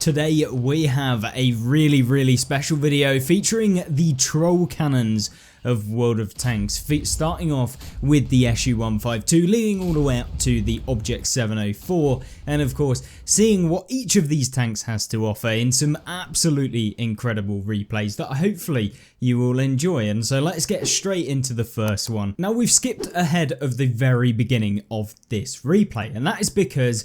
Today we have a really special video featuring the troll cannons of World of Tanks, starting off with the SU-152, leading all the way up to the Object 704, and of course seeing what each of these tanks has to offer in some absolutely incredible replays that hopefully you will enjoy. And so let's get straight into the first one. Now, we've skipped ahead of the very beginning of this replay, and that is because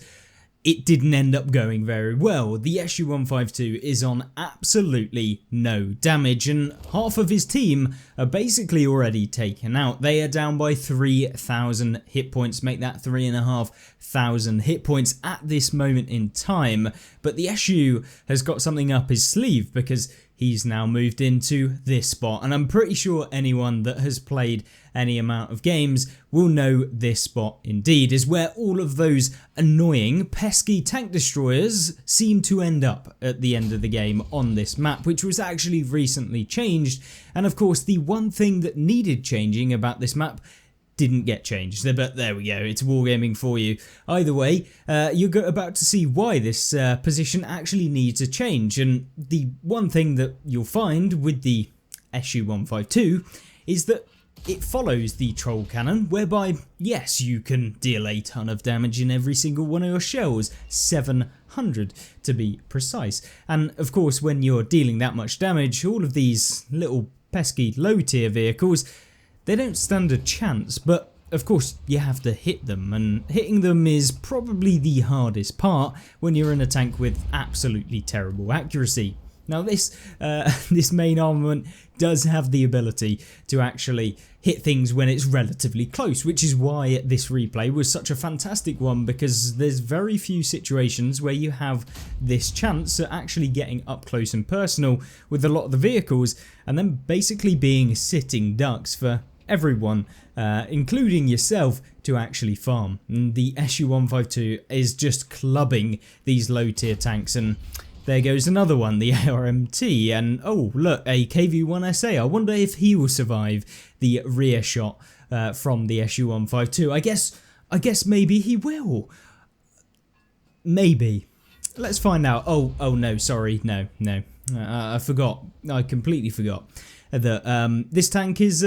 it didn't end up going very well. The SU-152 is on absolutely no damage, and half of his team are basically already taken out. They are down by 3,000 hit points, make that 3,500 hit points at this moment in time. But the SU has got something up his sleeve because he's now moved into this spot, and I'm pretty sure anyone that has played any amount of games will know this spot indeed is where all of those annoying, pesky tank destroyers seem to end up at the end of the game on this map, which was actually recently changed. And of course, the one thing that needed changing about this map didn't get changed, but there we go, it's wargaming for you. Either way, you're about to see why this position actually needs a change, and the one thing that you'll find with the SU-152 is that it follows the troll cannon, whereby yes, you can deal a ton of damage in every single one of your shells, 700 to be precise. And of course, when you're dealing that much damage, all of these little pesky low tier vehicles, they don't stand a chance, but of course you have to hit them, and hitting them is probably the hardest part when you're in a tank with absolutely terrible accuracy. Now this main armament does have the ability to actually hit things when it's relatively close, which is why this replay was such a fantastic one, because there's very few situations where you have this chance at actually getting up close and personal with a lot of the vehicles and then basically being sitting ducks for everyone, including yourself, to actually farm. And the SU-152 is just clubbing these low tier tanks, and there goes another one, the ARMT, and oh look, a KV-1SA. I wonder if he will survive the rear shot from the SU-152. I guess maybe he will. Maybe. Let's find out. Oh no, sorry, no. I forgot. I completely forgot that this tank is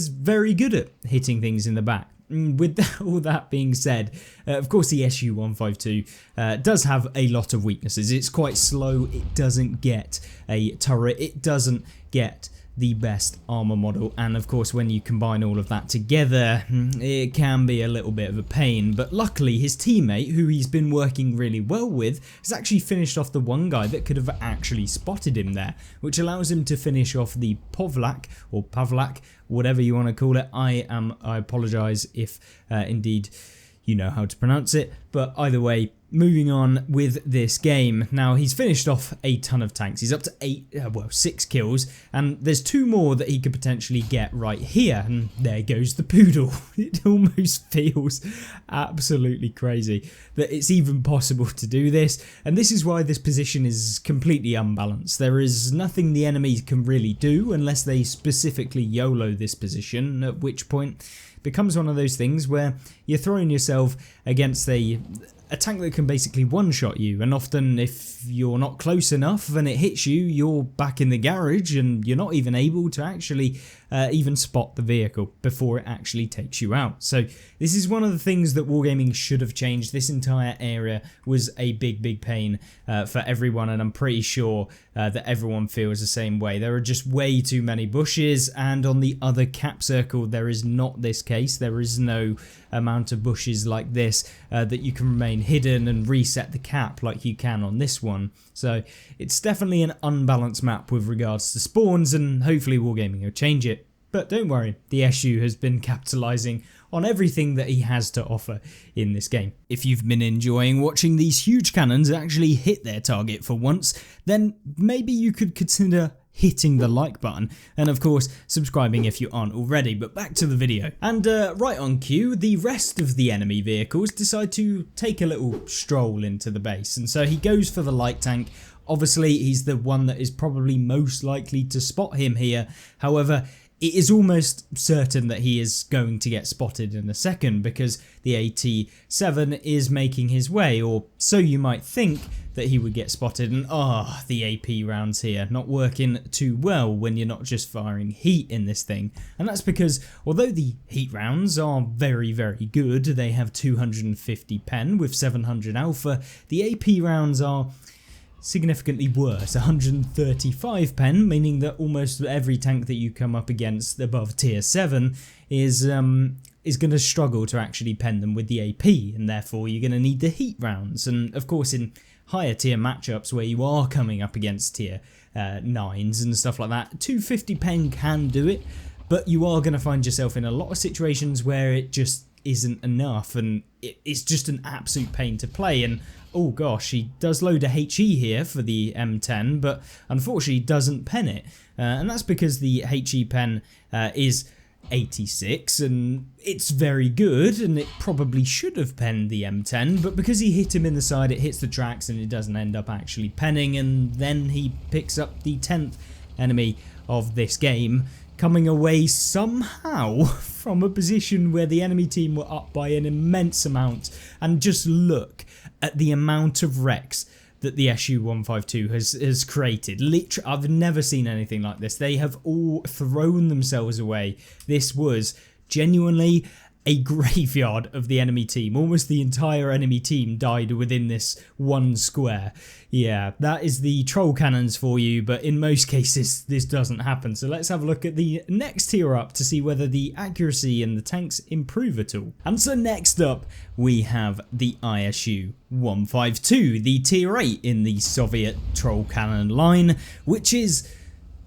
very good at hitting things in the back. With all that being said, of course the SU-152 does have a lot of weaknesses. It's quite slow, it doesn't get a turret, it doesn't get the best armor model, and of course when you combine all of that together, it can be a little bit of a pain. But luckily his teammate, who he's been working really well with, has actually finished off the one guy that could have actually spotted him there, which allows him to finish off the Pavlak, whatever you want to call it. I apologize if indeed you know how to pronounce it, but either way, moving on with this game. Now, he's finished off a ton of tanks. He's up to 6 kills, and there's 2 more that he could potentially get right here, and there goes the poodle. It almost feels absolutely crazy that it's even possible to do this, and this is why this position is completely unbalanced. There is nothing the enemy can really do unless they specifically YOLO this position, at which point it becomes one of those things where you're throwing yourself against a tank that can basically one-shot you, and often if you're not close enough and it hits you, you're back in the garage and you're not even able to actually even spot the vehicle before it actually takes you out. So this is one of the things that wargaming should have changed. This entire area was a big pain for everyone, and I'm pretty sure that everyone feels the same way. There are just way too many bushes, and on the other cap circle there is not this case. There is no amount of bushes like this that you can remain hidden and reset the cap like you can on this one. So it's definitely an unbalanced map with regards to spawns, and hopefully wargaming will change it. But don't worry, the SU has been capitalizing on everything that he has to offer in this game. If you've been enjoying watching these huge cannons actually hit their target for once, then maybe you could consider hitting the like button, and of course subscribing if you aren't already. But back to the video, and right on cue, the rest of the enemy vehicles decide to take a little stroll into the base, and so he goes for the light tank. Obviously he's the one that is probably most likely to spot him here. However, it is almost certain that he is going to get spotted in a second because the AT7 is making his way, or so you might think that he would get spotted. And the AP rounds here not working too well when you're not just firing heat in this thing. And that's because although the heat rounds are very, very good, they have 250 pen with 700 alpha, the AP rounds are significantly worse, 135 pen, meaning that almost every tank that you come up against above tier 7 is going to struggle to actually pen them with the AP, and therefore you're going to need the heat rounds. And of course in higher tier matchups where you are coming up against tier 9s and stuff like that, 250 pen can do it, but you are going to find yourself in a lot of situations where it just isn't enough, and it's just an absolute pain to play. And oh gosh, he does load a HE here for the M10, but unfortunately doesn't pen it, and that's because the HE pen is 86 and it's very good, and it probably should have penned the M10, but because he hit him in the side, it hits the tracks and it doesn't end up actually penning, and then he picks up the 10th enemy of this game, coming away somehow from a position where the enemy team were up by an immense amount. And just look at the amount of wrecks that the SU-152 has created. Literally, I've never seen anything like this. They have all thrown themselves away. This was genuinely a graveyard of the enemy team. Almost the entire enemy team died within this one square. Yeah, that is the troll cannons for you, but in most cases this doesn't happen. So let's have a look at the next tier up to see whether the accuracy and the tanks improve at all. And so next up we have the ISU-152, the tier 8 in the Soviet troll cannon line, which is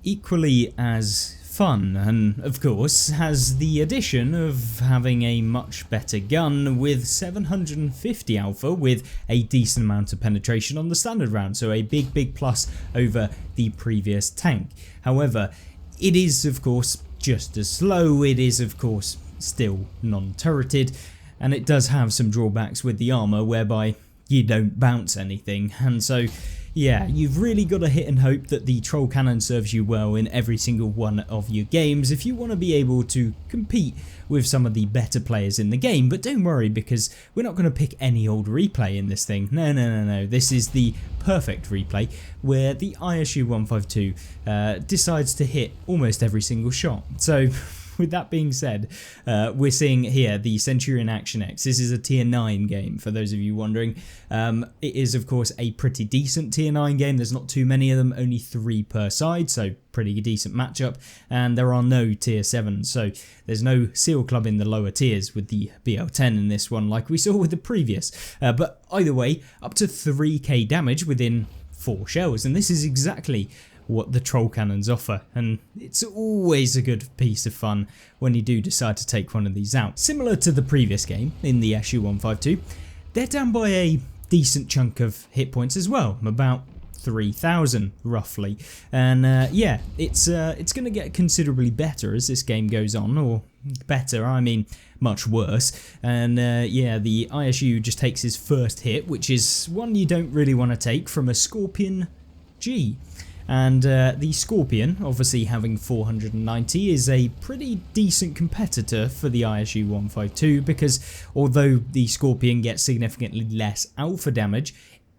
equally as fun, and of course has the addition of having a much better gun with 750 alpha with a decent amount of penetration on the standard round, so a big plus over the previous tank. However, it is of course just as slow, it is of course still non-turreted, and it does have some drawbacks with the armor whereby you don't bounce anything. And so yeah, you've really got to hit and hope that the troll cannon serves you well in every single one of your games if you want to be able to compete with some of the better players in the game. But don't worry, because we're not going to pick any old replay in this thing. No. This is the perfect replay where the ISU-152 decides to hit almost every single shot. So with that being said, we're seeing here the Centurion Action X. This is a tier 9 game, for those of you wondering. It is of course a pretty decent tier 9 game. There's not too many of them, only 3 per side, so pretty decent matchup. And there are no tier 7s, so there's no Seal Club in the lower tiers with the BL10 in this one like we saw with the previous. But either way, up to 3k damage within 4 shells, and this is exactly what the troll cannons offer, and it's always a good piece of fun when you do decide to take one of these out. Similar to the previous game in the SU-152, they're down by a decent chunk of hit points as well, about 3,000 roughly, and yeah, it's going to get considerably better as this game goes on, or better, I mean much worse. And yeah, the ISU just takes his first hit, which is one you don't really want to take from a Scorpion G. And the Scorpion, obviously having 490, is a pretty decent competitor for the ISU-152, because although the Scorpion gets significantly less alpha damage,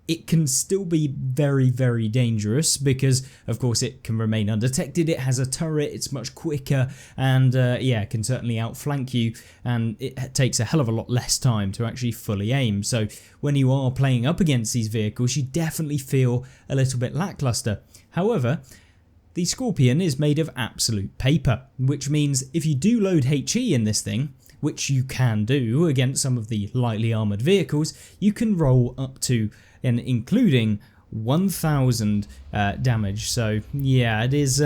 it can still be very dangerous because of course it can remain undetected, it has a turret, it's much quicker, and yeah, can certainly outflank you, and it takes a hell of a lot less time to actually fully aim. So when you are playing up against these vehicles, you definitely feel a little bit lackluster. However, the Scorpion is made of absolute paper, which means if you do load HE in this thing, which you can do against some of the lightly armoured vehicles, you can roll up to and including 1000 damage. So yeah, it is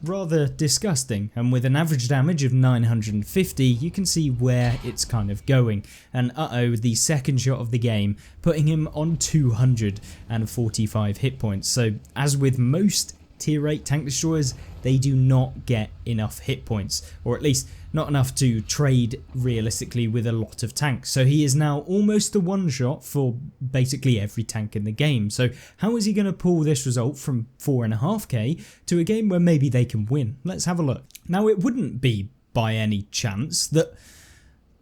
rather disgusting, and with an average damage of 950, you can see where it's kind of going. And the second shot of the game, putting him on 245 hit points. So as with most tier 8 tank destroyers, they do not get enough hit points, or at least not enough to trade realistically with a lot of tanks. So he is now almost a one-shot for basically every tank in the game. So how is he going to pull this result from 4.5k to a game where maybe they can win? Let's have a look. Now, it wouldn't be by any chance that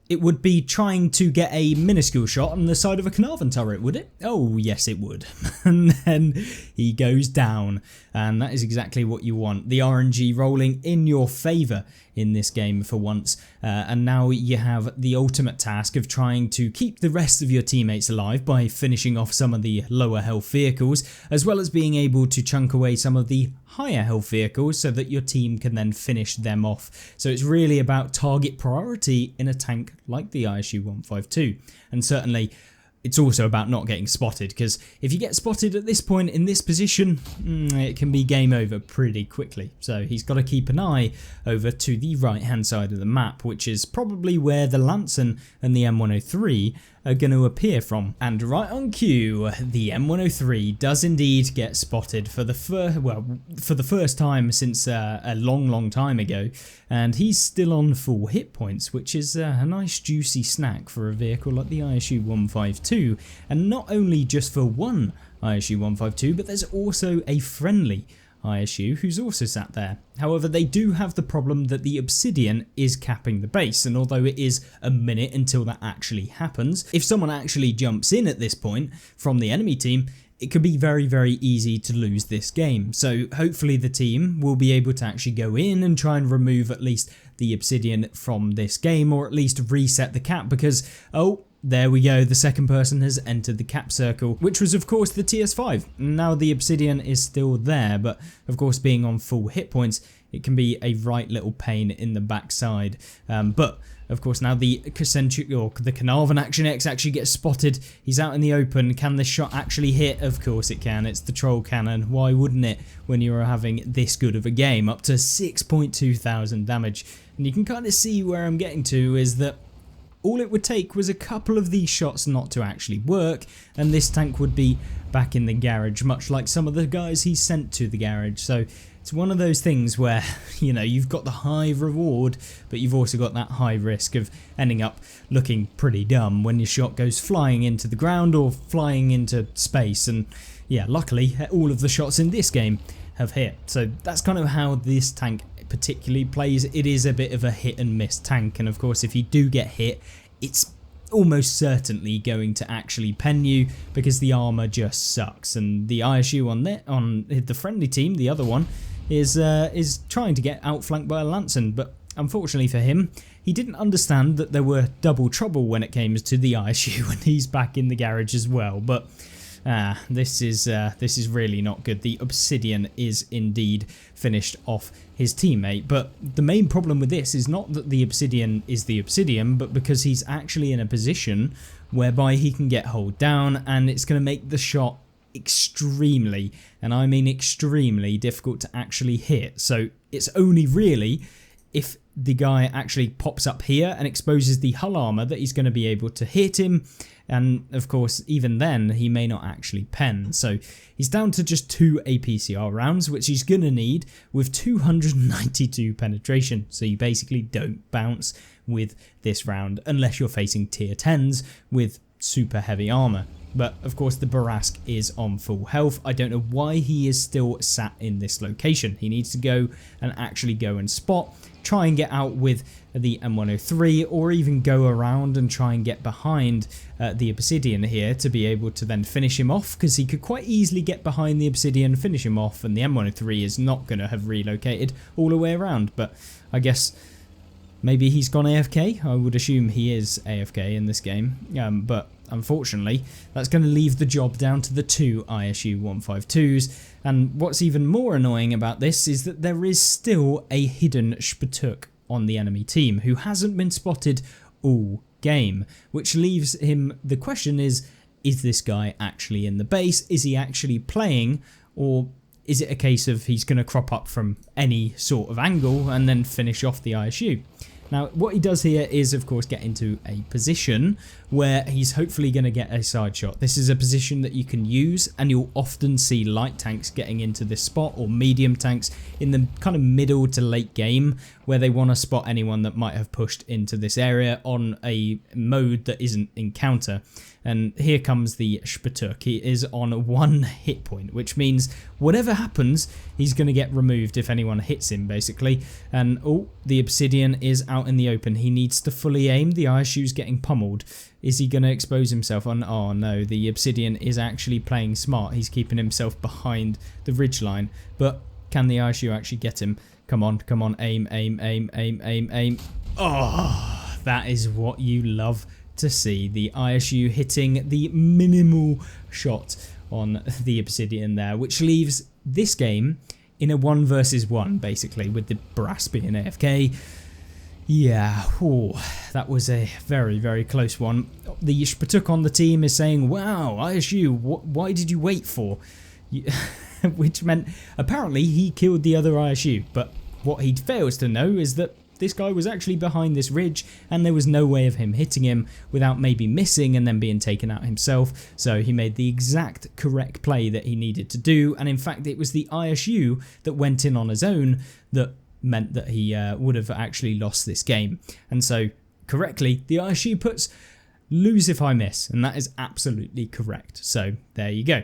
it would be trying to get a minuscule shot on the side of a Carnarvon turret, would it? Oh, yes, it would. And then he goes down, and that is exactly what you want. The RNG rolling in your favour in this game for once, and now you have the ultimate task of trying to keep the rest of your teammates alive by finishing off some of the lower health vehicles, as well as being able to chunk away some of the higher health vehicles so that your team can then finish them off. So it's really about target priority in a tank like the ISU 152, and certainly it's also about not getting spotted, because if you get spotted at this point in this position, it can be game over pretty quickly. So he's got to keep an eye over to the right hand side of the map, which is probably where the Lanson and the M103 are going to appear from. And right on cue, the M103 does indeed get spotted for the first time since a long time ago, and he's still on full hit points, which is a nice juicy snack for a vehicle like the ISU 152, and not only just for one ISU 152, but there's also a friendly ISU who's also sat there. However, they do have the problem that the Obsidian is capping the base, and although it is a minute until that actually happens, if someone actually jumps in at this point from the enemy team, it could be very easy to lose this game. So hopefully the team will be able to actually go in and try and remove at least the Obsidian from this game, or at least reset the cap, because there we go, the second person has entered the cap circle, which was of course the TS5. Now the Obsidian is still there, but of course being on full hit points, it can be a right little pain in the backside. But of course now the Carnarvon Action X actually gets spotted. He's out in the open. Can this shot actually hit? Of course it can. It's the troll cannon. Why wouldn't it when you're having this good of a game? Up to 6.2 thousand damage. And you can kind of see where I'm getting to is that all it would take was a couple of these shots not to actually work, and this tank would be back in the garage, much like some of the guys he sent to the garage. So it's one of those things where, you know, you've got the high reward, but you've also got that high risk of ending up looking pretty dumb when your shot goes flying into the ground or flying into space. And yeah, luckily all of the shots in this game have hit. So that's kind of how this tank particularly plays. It is a bit of a hit and miss tank, and of course if you do get hit, it's almost certainly going to actually pen you because the armor just sucks. And the ISU on the friendly team, the other one, is trying to get outflanked by a Lanson, but unfortunately for him, he didn't understand that there were double trouble when it came to the ISU, and he's back in the garage as well. But this is really not good. The Obsidian is indeed finished off his teammate, but the main problem with this is not that the Obsidian is the Obsidian, but because he's actually in a position whereby he can get hold down, and it's going to make the shot extremely, and I mean extremely, difficult to actually hit. So it's only really if the guy actually pops up here and exposes the hull armor that he's going to be able to hit him, and of course even then he may not actually pen. So he's down to just 2 APCR rounds, which he's going to need with 292 penetration, so you basically don't bounce with this round unless you're facing tier 10s with super heavy armor. But of course the Barask is on full health. I don't know why he is still sat in this location. He needs to go and actually go and spot, try and get out with the M103, or even go around and try and get behind the Obsidian here to be able to then finish him off, because he could quite easily get behind the Obsidian, finish him off, and the M103 is not going to have relocated all the way around. But I guess maybe he's gone AFK. I would assume he is AFK in this game, but unfortunately that's going to leave the job down to the 2 ISU 152s. And what's even more annoying about this is that there is still a hidden Spatuk on the enemy team who hasn't been spotted all game, which leaves him, the question is this guy actually in the base? Is he actually playing, or is it a case of he's going to crop up from any sort of angle and then finish off the ISU? Now, what he does here is, of course, get into a position where he's hopefully going to get a side shot. This is a position that you can use, and you'll often see light tanks getting into this spot, or medium tanks in the kind of middle to late game, where they want to spot anyone that might have pushed into this area on a mode that isn't encounter. And here comes the Spatuk. He is on 1 hit point, which means whatever happens, he's going to get removed if anyone hits him, basically. And, oh, the Obsidian is out in the open. He needs to fully aim. The ISU's getting pummeled. Is he going to expose himself? Oh no, the Obsidian is actually playing smart. He's keeping himself behind the ridgeline. But can the ISU actually get him? Come on, come on, aim, aim, aim, aim, aim, aim. Oh, that is what you love to see. The ISU hitting the minimal shot on the Obsidian there, which leaves this game in a 1 versus 1, basically, with the Brass being AFK. Yeah, ooh, that was a very, very close one. The Spatuk on the team is saying, wow, ISU, why did you wait for? Which meant apparently he killed the other ISU, but what he fails to know is that this guy was actually behind this ridge and there was no way of him hitting him without maybe missing and then being taken out himself. So he made the exact correct play that he needed to do, and in fact it was the ISU that went in on his own that meant that he would have actually lost this game. And so correctly the ISU puts lose if I miss, and that is absolutely correct. So there you go.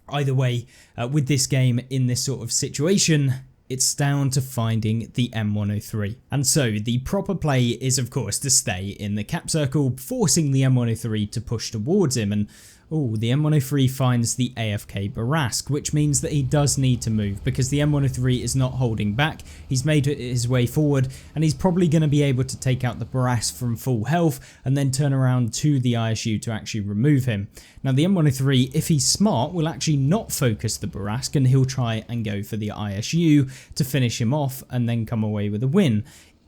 Either way, with this game in this sort of situation, it's down to finding the M103. And so the proper play is, of course, to stay in the cap circle, forcing the M103 to push towards him. And oh, the M103 finds the AFK Barask, which means that he does need to move because the M103 is not holding back. He's made his way forward and he's probably going to be able to take out the Barask from full health and then turn around to the ISU to actually remove him. Now the M103, if he's smart, will actually not focus the Barask and he'll try and go for the ISU to finish him off and then come away with a win,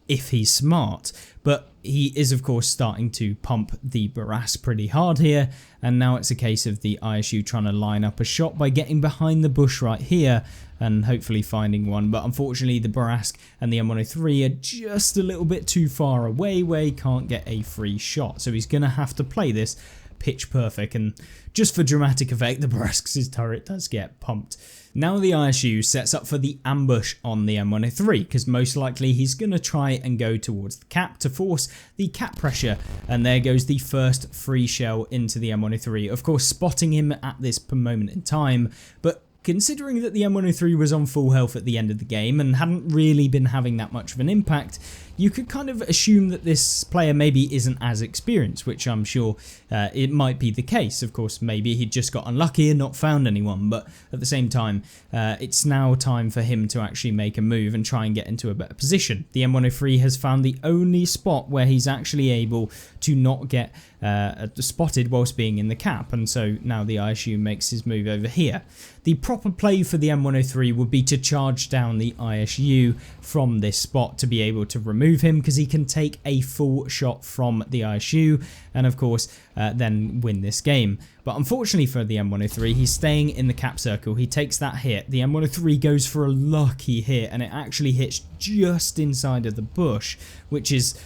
if he's smart. But he is, of course, starting to pump the Barask pretty hard here, and now it's a case of the ISU trying to line up a shot by getting behind the bush right here and hopefully finding one. But unfortunately the Barask and the M103 are just a little bit too far away where he can't get a free shot, so he's going to have to play this pitch perfect, and just for dramatic effect the Barask's turret does get pumped. Now the ISU sets up for the ambush on the M103 because most likely he's going to try and go towards the cap to force the cap pressure, and there goes the first free shell into the M103, of course spotting him at this moment in time. But considering that the M103 was on full health at the end of the game and hadn't really been having that much of an impact, you could kind of assume that this player maybe isn't as experienced, which I'm sure it might be the case. Of course, maybe he just got unlucky and not found anyone, but at the same time, it's now time for him to actually make a move and try and get into a better position. The M103 has found the only spot where he's actually able to not get spotted whilst being in the cap, and so now the ISU makes his move over here. The proper play for the M103 would be to charge down the ISU from this spot to be able to remove him, because he can take a full shot from the ISU and of course then win this game. But unfortunately for the M103, he's staying in the cap circle. He takes that hit. The M103 goes for a lucky hit and it actually hits just inside of the bush, which is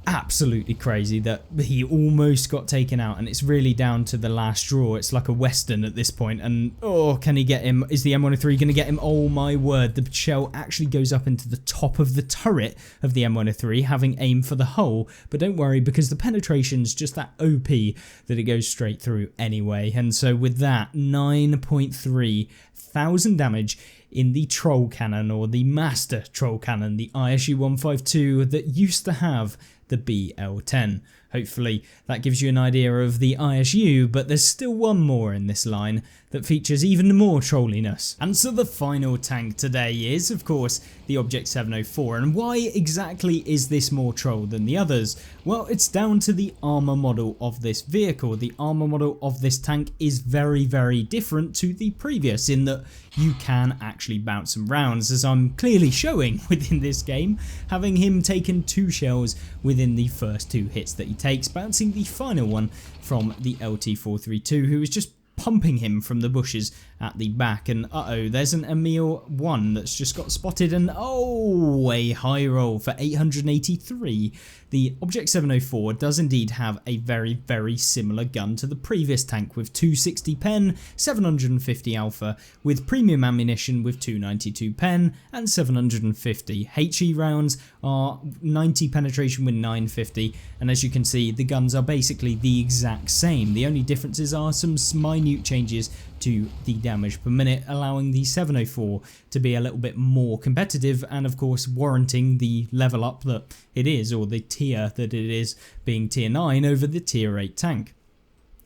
absolutely crazy that he almost got taken out, and it's really down to the last straw. It's like a western at this point, and oh, can he get him? Is the M103 going to get him? Oh my word, the shell actually goes up into the top of the turret of the M103, having aim for the hull, but don't worry because the penetration's just that OP that it goes straight through anyway. And so with that, 9.3 thousand damage in the troll cannon, or the master troll cannon, the ISU 152 that used to have the BL10. Hopefully that gives you an idea of the ISU, but there's still one more in this line that features even more trolliness. And so the final tank today is, of course, the Object 704. And why exactly is this more troll than the others? Well, it's down to the armor model of this vehicle. The armor model of this tank is very, very different to the previous in that you can actually bounce some rounds, as I'm clearly showing within this game, having him taken 2 shells within the first 2 hits that he takes, bouncing the final one from the LT432, who is just pumping him from the bushes at the back. And there's an Emil 1 that's just got spotted, and a high roll for 883. The Object 704 does indeed have a very, very similar gun to the previous tank, with 260 pen, 750 alpha, with premium ammunition with 292 pen and 750. HE rounds are 90 penetration with 950, and as you can see, the guns are basically the exact same. The only differences are some minute changes to the damage per minute, allowing the 704 to be a little bit more competitive, and of course warranting the level up that it is, or the tier that it is, being tier 9 over the tier 8 tank.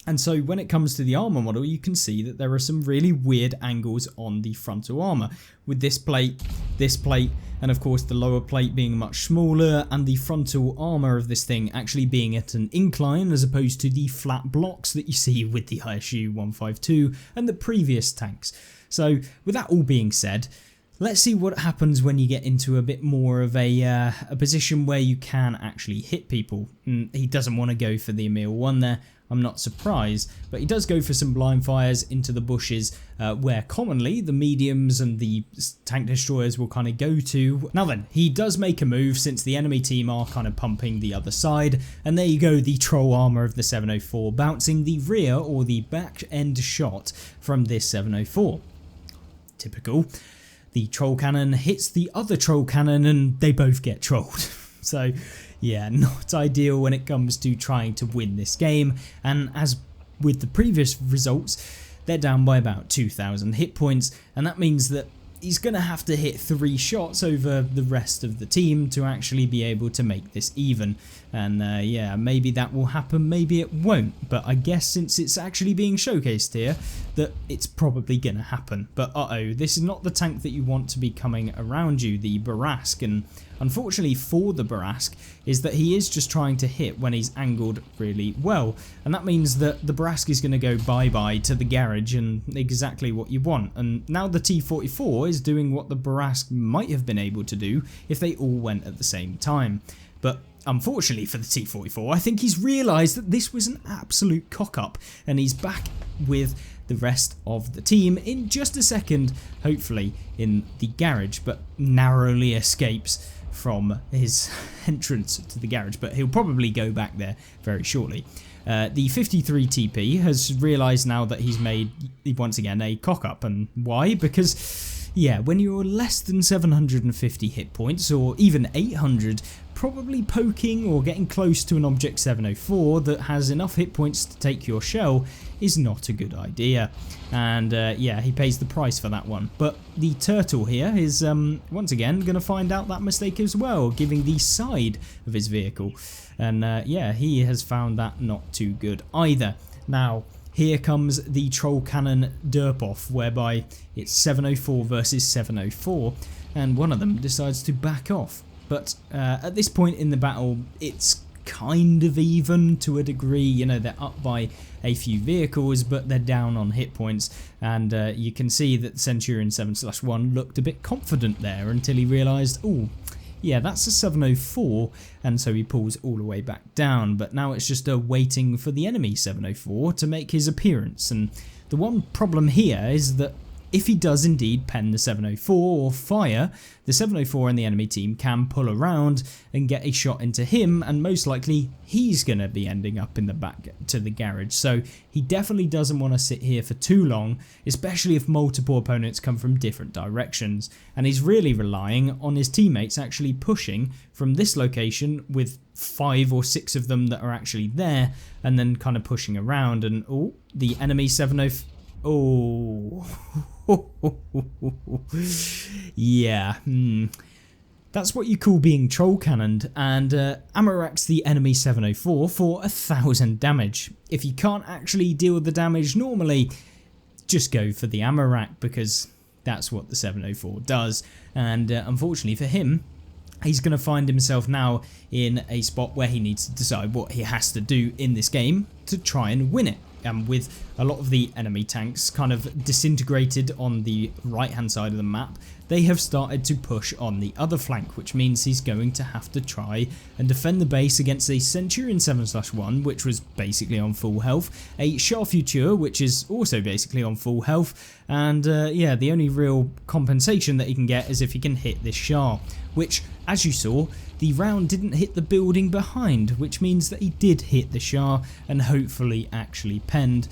And so when it comes to the armor model, you can see that there are some really weird angles on the frontal armor, with this plate, and of course the lower plate being much smaller, and the frontal armor of this thing actually being at an incline as opposed to the flat blocks that you see with the ISU 152 and the previous tanks. So with that all being said, let's see what happens when you get into a bit more of a position where you can actually hit people. He doesn't want to go for the Emil 1 there. I'm not surprised, but he does go for some blind fires into the bushes where commonly the mediums and the tank destroyers will kind of go to. Now then, he does make a move since the enemy team are kind of pumping the other side, and there you go, the troll armor of the 704 bouncing the rear or the back end shot from this 704. Typical. The troll cannon hits the other troll cannon and they both get trolled. So yeah, not ideal when it comes to trying to win this game, and as with the previous results, they're down by about 2,000 hit points, and that means that he's going to have to hit 3 shots over the rest of the team to actually be able to make this even. And yeah, maybe that will happen, maybe it won't, but I guess since it's actually being showcased here, that it's probably going to happen. But this is not the tank that you want to be coming around you, the Barask, and unfortunately for the Barask is that he is just trying to hit when he's angled really well, and that means that the Barask is going to go bye-bye to the garage, and exactly what you want. And now the T-44 is doing what the Barask might have been able to do if they all went at the same time. But unfortunately for the T-44, I think he's realised that this was an absolute cock-up, and he's back with the rest of the team in just a second, hopefully in the garage, but narrowly escapes from his entrance to the garage, but he'll probably go back there very shortly. The 53 TP has realised now that he's made, once again, a cock-up. And why? Because, yeah, when you're less than 750 hit points, or even 800, probably poking or getting close to an Object 704 that has enough hit points to take your shell is not a good idea. And yeah, he pays the price for that one. But the turtle here is once again going to find out that mistake as well, giving the side of his vehicle. And yeah, he has found that not too good either. Now, here comes the troll cannon derp-off, whereby it's 704 versus 704, and one of them decides to back off. But at this point in the battle, it's kind of even to a degree. You know, they're up by a few vehicles, but they're down on hit points, and you can see that Centurion 7/1 looked a bit confident there until he realised, oh, yeah, that's a 704, and so he pulls all the way back down. But now it's just waiting for the enemy 704 to make his appearance, and the one problem here is that if he does indeed pen the 704 or fire, the 704 and the enemy team can pull around and get a shot into him, and most likely he's going to be ending up in the back to the garage. So he definitely doesn't want to sit here for too long, especially if multiple opponents come from different directions. And he's really relying on his teammates actually pushing from this location with 5 or 6 of them that are actually there, and then kind of pushing around. And oh, the enemy 704... Oh, yeah, that's what you call being troll cannoned, and Amaraks the enemy 704 for 1,000 damage. If you can't actually deal the damage normally, just go for the Amarak, because that's what the 704 does. And unfortunately for him, he's going to find himself now in a spot where he needs to decide what he has to do in this game to try and win it. with a lot of the enemy tanks kind of disintegrated on the right hand side of the map, they have started to push on the other flank, which means he's going to have to try and defend the base against a Centurion 7/1, which was basically on full health, a Char Futur, which is also basically on full health, and yeah, the only real compensation that he can get is if he can hit this Char, which, as you saw, the round didn't hit the building behind, which means that he did hit the Char and hopefully actually penned,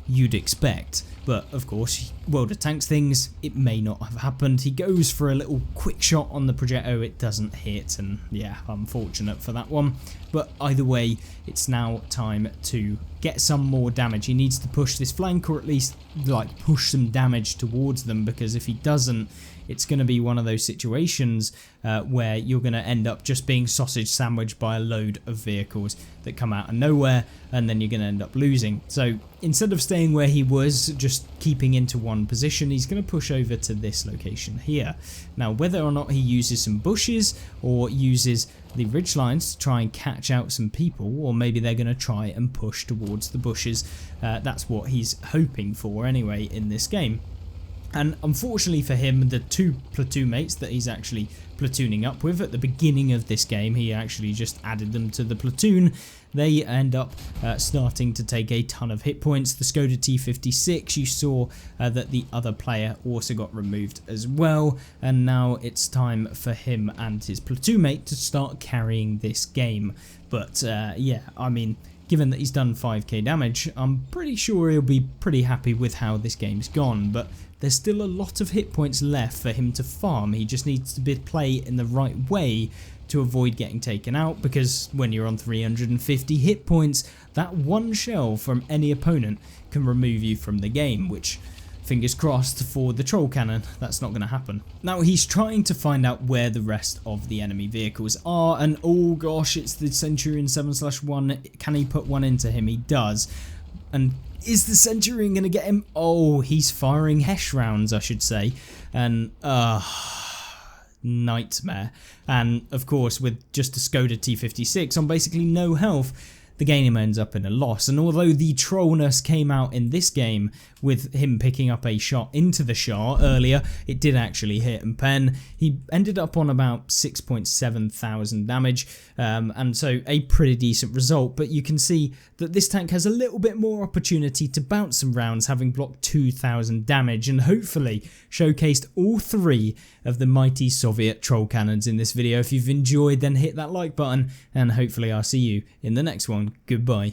you'd expect. But of course, World of Tanks things, it may not have happened. He goes for a little quick shot on the Progetto, it doesn't hit, and yeah, unfortunate for that one. But either way, it's now time to get some more damage. He needs to push this flank, or at least like push some damage towards them, because if he doesn't, it's going to be one of those situations where you're going to end up just being sausage sandwiched by a load of vehicles that come out of nowhere, and then you're going to end up losing. So instead of staying where he was, just keeping into one position, he's going to push over to this location here. Now, whether or not he uses some bushes or uses the ridgelines to try and catch out some people, or maybe they're going to try and push towards the bushes, that's what he's hoping for anyway in this game. And unfortunately for him, the two platoon mates that he's actually platooning up with at the beginning of this game, he actually just added them to the platoon. They end up starting to take a ton of hit points. The Skoda T56, you saw that the other player also got removed as well, and now it's time for him and his platoon mate to start carrying this game. But yeah, I mean, given that he's done 5k damage, I'm pretty sure he'll be pretty happy with how this game's gone, but there's still a lot of hit points left for him to farm. He just needs to play in the right way to avoid getting taken out, because when you're on 350 hit points, that one shell from any opponent can remove you from the game, which, fingers crossed for the troll cannon, that's not going to happen. Now he's trying to find out where the rest of the enemy vehicles are, and oh gosh, it's the Centurion 7/1. Can he put one into him? He does. And is the Centurion going to get him? Oh, he's firing Hesh rounds, I should say. And nightmare. And of course, with just a Skoda T56 on basically no health, the game ends up in a loss. And although the trollness came out in this game with him picking up a shot into the Char earlier, it did actually hit and pen. He ended up on about 6.7 thousand damage, and so a pretty decent result. But you can see that this tank has a little bit more opportunity to bounce some rounds, having blocked 2,000 damage, and hopefully showcased all three of the mighty Soviet troll cannons in this video. If you've enjoyed, then hit that like button, and hopefully I'll see you in the next one. Goodbye.